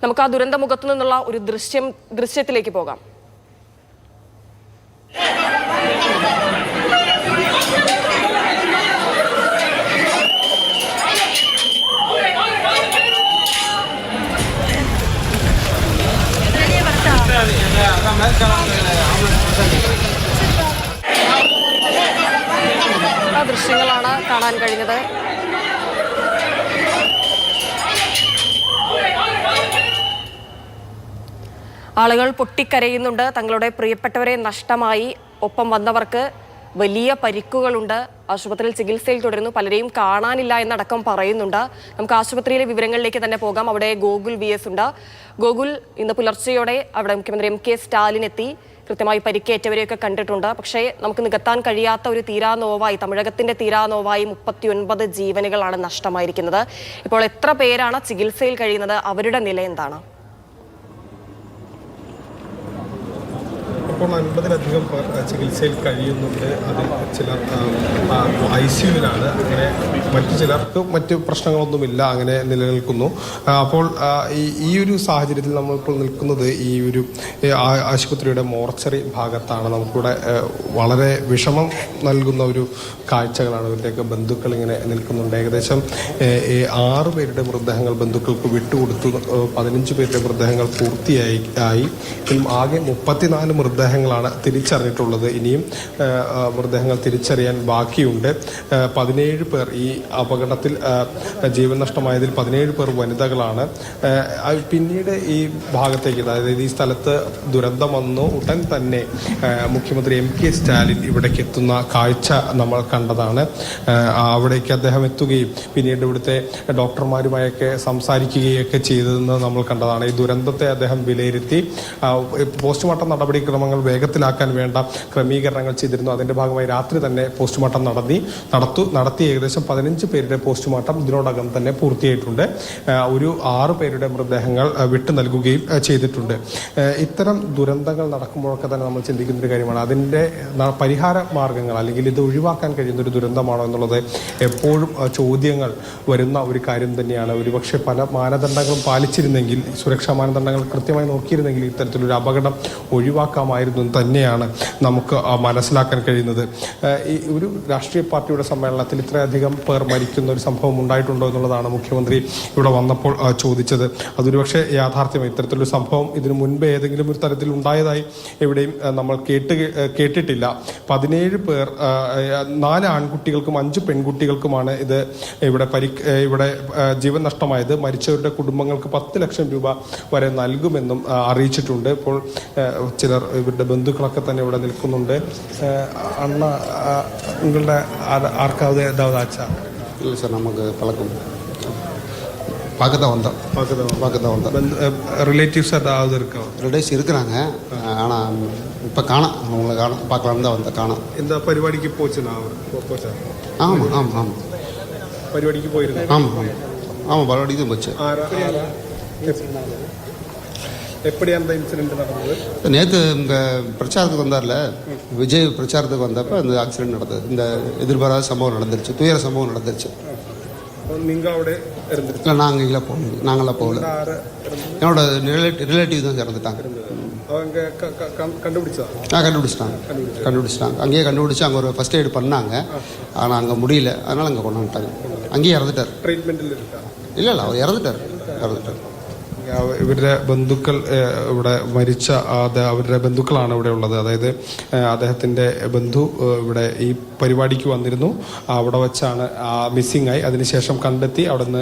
നമുക്ക് ആ ദുരന്തമുഖത്തു നിന്നുള്ള ഒരു ദൃശ്യത്തിലേക്ക് പോകാം. ആ ദൃശ്യങ്ങളാണ് കാണാൻ കഴിഞ്ഞത്. ആളുകൾ പൊട്ടിക്കരയുന്നുണ്ട്. തങ്ങളുടെ പ്രിയപ്പെട്ടവരെ നഷ്ടമായി. ഒപ്പം വന്നവർക്ക് വലിയ പരിക്കുകളുണ്ട്. ആശുപത്രിയിൽ ചികിത്സയിൽ തുടരുന്നു. പലരെയും കാണാനില്ല എന്നടക്കം പറയുന്നുണ്ട്. നമുക്ക് ആശുപത്രിയിലെ വിവരങ്ങളിലേക്ക് തന്നെ പോകാം. അവിടെ ഗോകുൽ VS ഉണ്ട്. ഗോകുൽ, ഇന്ന് പുലർച്ചെയോടെ അവിടെ മുഖ്യമന്ത്രി MK സ്റ്റാലിൻ എത്തി. കൃത്യമായി പരിക്കേറ്റവരെയൊക്കെ കണ്ടിട്ടുണ്ട്. പക്ഷേ നമുക്ക് നികത്താൻ കഴിയാത്ത ഒരു തീരാനോവായി, തമിഴകത്തിന്റെ തീരാനോവായി 39 ജീവനുകളാണ് നഷ്ടമായിരിക്കുന്നത്. ഇപ്പോൾ എത്ര പേരാണ് ചികിത്സയിൽ കഴിയുന്നത്? അവരുടെ നില എന്താണ്? ഇപ്പോൾ 50-ലധികം പേർ ചികിത്സയിൽ കഴിയുന്നുണ്ട്. അതിൽ ചിലർ ICUവിലാണ്. അങ്ങനെ മറ്റു ചിലർക്ക് മറ്റ് പ്രശ്നങ്ങളൊന്നുമില്ല, അങ്ങനെ നിലനിൽക്കുന്നു. അപ്പോൾ ഈ ഒരു സാഹചര്യത്തിൽ നമ്മളിപ്പോൾ നിൽക്കുന്നത് ഈ ഒരു ആശുപത്രിയുടെ മോർച്ചറി ഭാഗത്താണ്. നമുക്കിവിടെ വളരെ വിഷമം നൽകുന്ന ഒരു കാഴ്ചകളാണ്. ഇവരുടെയൊക്കെ ബന്ധുക്കൾ ഇങ്ങനെ നിൽക്കുന്നുണ്ട്. ഏകദേശം 6 പേരുടെ മൃതദേഹങ്ങൾ ബന്ധുക്കൾക്ക് വിട്ടുകൊടുത്തു. 15 പേരുടെ മൃതദേഹങ്ങൾ പൂർത്തിയായി. ആകെ 34 മൃതദേഹങ്ങളാണ് തിരിച്ചറിഞ്ഞിട്ടുള്ളത്. ഇനിയും മൃതദേഹങ്ങൾ തിരിച്ചറിയാൻ ബാക്കിയുണ്ട്. 17 പേർ ഈ അപകടത്തിൽ ജീവൻ നഷ്ടമായതിൽ 17 പേർ വനിതകളാണ്. പിന്നീട് ഈ ഭാഗത്തേക്ക്, അതായത് ഈ സ്ഥലത്ത് ദുരന്തം വന്നു ഉടൻ തന്നെ മുഖ്യമന്ത്രി MK സ്റ്റാലിൻ ഇവിടേക്ക് എത്തുന്ന കാഴ്ച നമ്മൾ കണ്ടതാണ്. അവിടേക്ക് അദ്ദേഹം എത്തുകയും പിന്നീട് ഇവിടുത്തെ ഡോക്ടർമാരുമായൊക്കെ സംസാരിക്കുകയൊക്കെ ചെയ്തതെന്ന് നമ്മൾ കണ്ടതാണ്. ഈ ദുരന്തത്തെ അദ്ദേഹം വിലയിരുത്തി പോസ്റ്റ്മോർട്ടം നടപടിക്രമങ്ങൾ വേഗത്തിലാക്കാൻ വേണ്ട ക്രമീകരണങ്ങൾ ചെയ്തിരുന്നു. അതിന്റെ ഭാഗമായി രാത്രി തന്നെ പോസ്റ്റ്മോർട്ടം നടത്തി. ഏകദേശം 15 പേരുടെ പോസ്റ്റ്മോർട്ടം ഇതിനോടകം തന്നെ പൂർത്തിയായിട്ടുണ്ട്. ഒരു 6 പേരുടെ മൃതദേഹങ്ങൾ വിട്ടു നൽകുകയും ചെയ്തിട്ടുണ്ട്. ഇത്തരം ദുരന്തങ്ങൾ നടക്കുമ്പോഴൊക്കെ തന്നെ നമ്മൾ ചിന്തിക്കുന്ന ഒരു കാര്യമാണ് അതിന്റെ പരിഹാര മാർഗങ്ങൾ, അല്ലെങ്കിൽ ഇത് ഒഴിവാക്കാൻ കഴിയുന്ന ഒരു ദുരന്തമാണോ എന്നുള്ളത് എപ്പോഴും ചോദ്യങ്ങൾ വരുന്ന ഒരു കാര്യം തന്നെയാണ്. ഒരുപക്ഷെ പല മാനദണ്ഡങ്ങളും പാലിച്ചിരുന്നെങ്കിൽ, സുരക്ഷാ മാനദണ്ഡങ്ങൾ കൃത്യമായി നോക്കിയിരുന്നെങ്കിൽ ഇത്തരത്തിലൊരു അപകടം ഒഴിവാക്കാമായിരുന്നു തന്നെയാണ് നമുക്ക് മനസ്സിലാക്കാൻ കഴിയുന്നത്. ഈ ഒരു രാഷ്ട്രീയ പാർട്ടിയുടെ സമ്മേളനത്തിൽ ഇത്രയധികം പേർ മരിക്കുന്ന ഒരു സംഭവം ഉണ്ടായിട്ടുണ്ടോ എന്നുള്ളതാണ് മുഖ്യമന്ത്രി ഇവിടെ വന്നപ്പോൾ ചോദിച്ചത്. അതൊരുപക്ഷെ യാഥാർത്ഥ്യമായി ഇത്തരത്തിലൊരു സംഭവം ഇതിനു മുൻപ് ഏതെങ്കിലും ഒരു തരത്തിൽ ഉണ്ടായതായി എവിടെയും നമ്മൾ കേട്ടിട്ടില്ല. 17 പേർ, 4 ആൺകുട്ടികൾക്കും 5 പെൺകുട്ടികൾക്കുമാണ് ഇത് ഇവിടെ ജീവൻ നഷ്ടമായത്. മരിച്ചവരുടെ കുടുംബങ്ങൾക്ക് 10 ലക്ഷം രൂപ വരെ നൽകുമെന്നും അറിയിച്ചിട്ടുണ്ട്. ഇപ്പോൾ ചിലർ ഇവരുടെ ബന്ധുക്കളൊക്കെ തന്നെ ഇവിടെ നിൽക്കുന്നുണ്ട്. അണ്ണ നിങ്ങളുടെ ആർക്കാவது ஏதாவது ஆச்சா? இல்லை சார், நமக்கு பழக்கம் பார்க்க தான் வந்தோம். ரிலேட்டிவ்ஸ் ஏதாவது இருக்கா? ரிலேட்டிவ்ஸ் இருக்கிறாங்க, ஆனால் இப்போ காணோம். அவங்கள பார்க்கலாம் தான் வந்தேன், காணோம். இந்த പരിപാടിക്ക് போச்சுனா போச்சா? ஆமாம் പരിപാടിക്ക് പോയിരുന്നു. ஆமாம் പരിപാടിക്ക് தான் போச்சு. எப்படி அந்த இன்சிடென்ட் நடந்தது? நேற்று இங்கே பிரச்சாரத்துக்கு வந்தார்ல, விஜய் பிரச்சாரத்துக்கு வந்தப்போ அந்த ஆக்சிடென்ட் நடந்தது. இந்த எதிர்பாராத சம்பவம் நடந்துருச்சு, துயர சம்பவம் நடந்துருச்சு. நீங்கள் അവിടെ இல்லை, நாங்களாம் போகல. என்னோட ரிலேட்டிவ் தான் இறந்துட்டாங்க. அவங்க கண்டுபிடிச்சிட்டாங்க. அங்கேயே கண்டுபிடிச்சி அங்கே ஒரு ஃபர்ஸ்ட் எய்டு பண்ணாங்க. ஆனால் அங்கே முடியல, அதனால் அங்கே கொண்டு வந்துட்டாங்க. அங்கேயே இறந்துட்டார். ட்ரீட்மெண்ட்டில் இருக்கா? இல்லை, அவர் ഇറന്നിട്ടാർ. ഇവരുടെ ബന്ധുക്കൾ ഇവിടെ മരിച്ച അവരുടെ ബന്ധുക്കളാണ് ഇവിടെ ഉള്ളത്. അതായത് അദ്ദേഹത്തിൻ്റെ ബന്ധു ഇവിടെ ഈ പരിപാടിക്ക് വന്നിരുന്നു. അവിടെ വെച്ചാണ് മിസ്സിംഗ് ആയി. അതിനുശേഷം കണ്ടെത്തി അവിടെ നിന്ന്